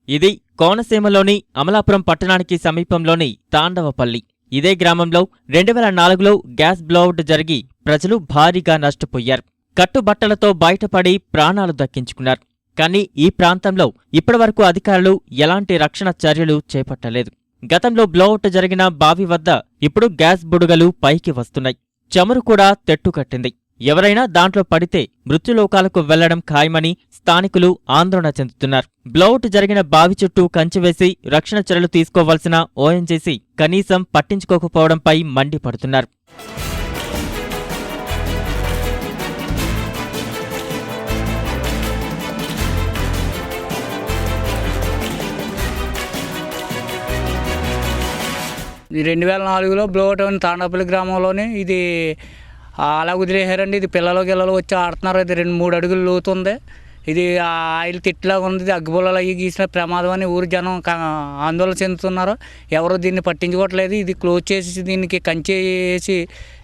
ఇది కోనసీమలోని అమలాపురం పట్టణానికి సమీపంలోని తాండవపల్లి. ఇదే గ్రామంలో 2004లో గ్యాస్ బ్లౌఅవుట్ జరిగి ప్రజలు భారీగా నష్టపోయారు. కట్టుబట్టలతో బయటపడి ప్రాణాలు దక్కించుకున్నారు. కానీ ఈ ప్రాంతంలో ఇప్పటివరకు అధికారులు ఎలాంటి రక్షణ చర్యలు చేపట్టలేదు. గతంలో బ్లౌఅవుట్ జరిగిన బావి వద్ద ఇప్పుడు గ్యాస్ బుడగలు పైకి వస్తున్నాయి. చమురు కూడా తెట్టుకట్టింది. ఎవరైనా దాంట్లో పడితే మృత్యులోకాలకు వెళ్లడం ఖాయమని స్థానికులు ఆందోళన చెందుతున్నారు. బ్లౌఅవుట్ జరిగిన బావి చుట్టూ కంచెవేసి రక్షణ చర్యలు తీసుకోవాల్సిన ఓఎన్జీసీ కనీసం పట్టించుకోకపోవడంపై మండిపడుతున్నారు. ఈ 2004లో బ్లౌఅవుట్ అయిన తాండవపల్లి గ్రామంలోనే ఇది అలా వదిలేశారండి. ఇది పిల్లలు గిల్లలు వచ్చి ఆడుతున్నారు. ఇది 2-3 అడుగులు లోతుంది. ఇది ఆయిల్ తిట్టులాగా ఉంది. అగ్గిపుల్లలు అయ్యి గీసిన ప్రమాదం అని ఊరి జనం ఆందోళన చెందుతున్నారు. ఎవరు దీన్ని పట్టించుకోవట్లేదు. ఇది క్లోజ్ చేసి దీనికి కంచె వేసి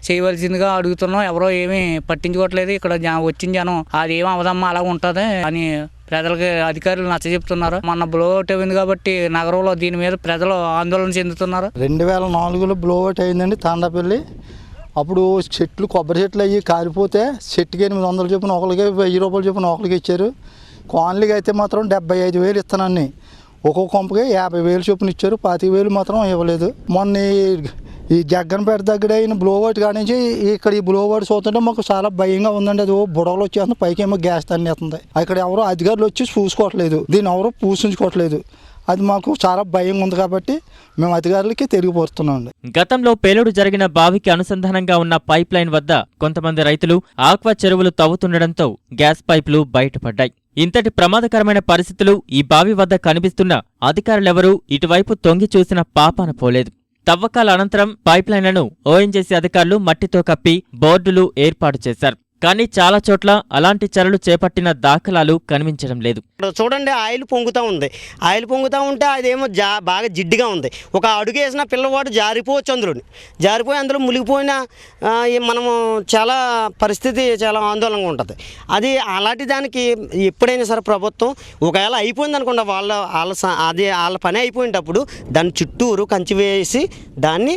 చేయవలసిందిగా అడుగుతున్నాం. ఎవరో ఏమీ పట్టించుకోవట్లేదు. ఇక్కడ వచ్చిన జనం అది ఏమి అవదమ్మా అలా ఉంటుంది అని ప్రజలకి అధికారులు నచ్చజెప్తున్నారు. మొన్న బ్లౌఅవుట్ అయింది కాబట్టి నగరంలో దీని మీద ప్రజలు ఆందోళన చెందుతున్నారు. 2004లో బ్లౌఅవుట్ అయిందండి తాండవపల్లి. అప్పుడు చెట్లు కొబ్బరి చెట్లు అయ్యి కాలిపోతే చెట్టుకి 800 చొప్పున ఒకరికి 1000 రూపాయలు చొప్పున ఒకరికి ఇచ్చారు. కాలనీకి అయితే మాత్రం 75,000 ఇస్తానండి. ఒక్కొక్క కొంపకి 50,000 చొప్పున ఇచ్చారు. 25,000 మాత్రం ఇవ్వలేదు. మొన్న ఈ జగ్గన్పేట దగ్గర అయిన బ్లౌఅవుట్ కానించి ఇక్కడ ఈ బ్లౌఅవుట్ చూస్తుంటే మాకు చాలా భయంగా ఉందండి. అది బుడగలు వచ్చేస్తుంది, పైకి ఏమో గ్యాస్ తన్నేస్తుంది. ఇక్కడ ఎవరో అధికారులు వచ్చి చూసుకోవట్లేదు, దీన్ని ఎవరో పూసించుకోవట్లేదు. అది మాకు చాలా భయం ఉంది కాబట్టి మేము అధికారులకి తిరిగిపోతున్నాం. గతంలో పేలుడు జరిగిన బావికి అనుసంధానంగా ఉన్న పైప్ లైన్ వద్ద కొంతమంది రైతులు ఆక్వా చెరువులు తవ్వుతుండటంతో గ్యాస్ పైపులు బయటపడ్డాయి. ఇంతటి ప్రమాదకరమైన పరిస్థితులు ఈ బావి వద్ద కనిపిస్తున్నా అధికారులెవరూ ఇటువైపు తొంగి చూసిన పాపాన పోలేదు. తవ్వకాల అనంతరం పైప్లైన్లను ఓఎన్జీసీ అధికారులు మట్టితో కప్పి బోర్డులు ఏర్పాటు చేశారు. కానీ చాలా చోట్ల అలాంటి చర్యలు చేపట్టిన దాఖలాలు కనిపించడం లేదు. చూడండి, ఆయిల్ పొంగుతూ ఉంది. ఆయిల్ పొంగుతూ ఉంటే అదేమో బాగా జిడ్డుగా ఉంది. ఒక అడుగు వేసిన పిల్లవాడు జారిపోవచ్చు, జారిపోయి అందులో మునిగిపోయినా మనము చాలా పరిస్థితి చాలా ఆందోళనగా ఉంటుంది. అది అలాంటి దానికి ఎప్పుడైనా సరే ప్రభుత్వం ఒకవేళ అయిపోయింది అనుకోండి, వాళ్ళ పని అయిపోయినప్పుడు దాన్ని చుట్టూరు కంచి వేసి దాన్ని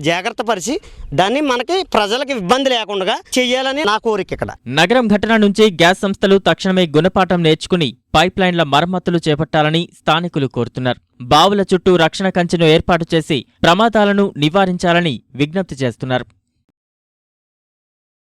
జాగ్రత్త పరిచి దాన్ని మనకి ప్రజలకు ఇబ్బంది లేకుండా చెయ్యాలని నా కోరిక. ఇక్కడ నగరం ఘటన నుంచి గ్యాస్ సంస్థలు తక్షణమే గుణపాఠం నేర్చుకుని పైప్ లైన్ల మరమ్మతులు చేపట్టాలని స్థానికులు కోరుతున్నారు. బావుల చుట్టూ రక్షణ కంచెను ఏర్పాటు చేసి ప్రమాదాలను నివారించాలని విజ్ఞప్తి చేస్తున్నారు.